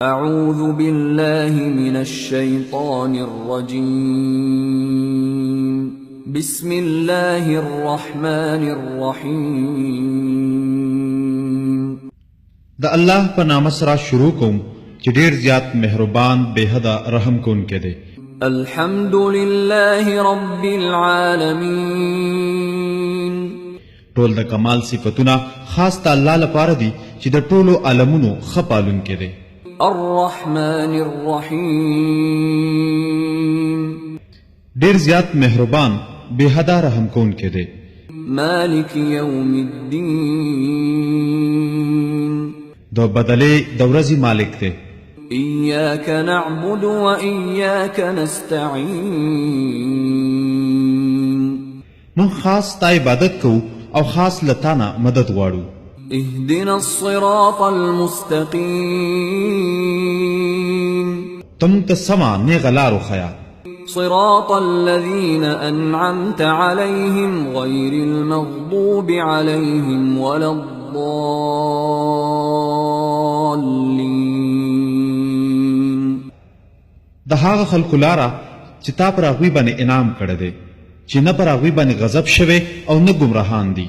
أعوذ بالله من الشيطان الرجيم بسم الله الرحمن الرحيم د الله په نام سره شروع کوم چې ډیر زیات مهربان بے حدا رحم کوونکی دی. الحمد لله رب العالمين ټول د کمال صفاتونه خاص ته الله لپاره دي چې د ټولو عالمونو خپالونکی دی. الرحمن الرحيم ډیر زیات مهربان بے حدا رحم کوونکی دی. مالك يوم الدين د بدلې د ورځې مالک دی. إياك نعبد وإياك نستعين مون خاص تا عبادت کوو او خاص لتانا مدد غواړو. اهدنا الصراط المستقيم تم ته سما نیغه لارو خیا. صراط الذين أنعمت عليهم غير المغضوب عليهم ولا الضالين د هغه خلکو لاره چې تا پر هغوی باندې انعام کړی دی چې نه پر هغوی باندې غضب شوی او نه ګمراهان دي.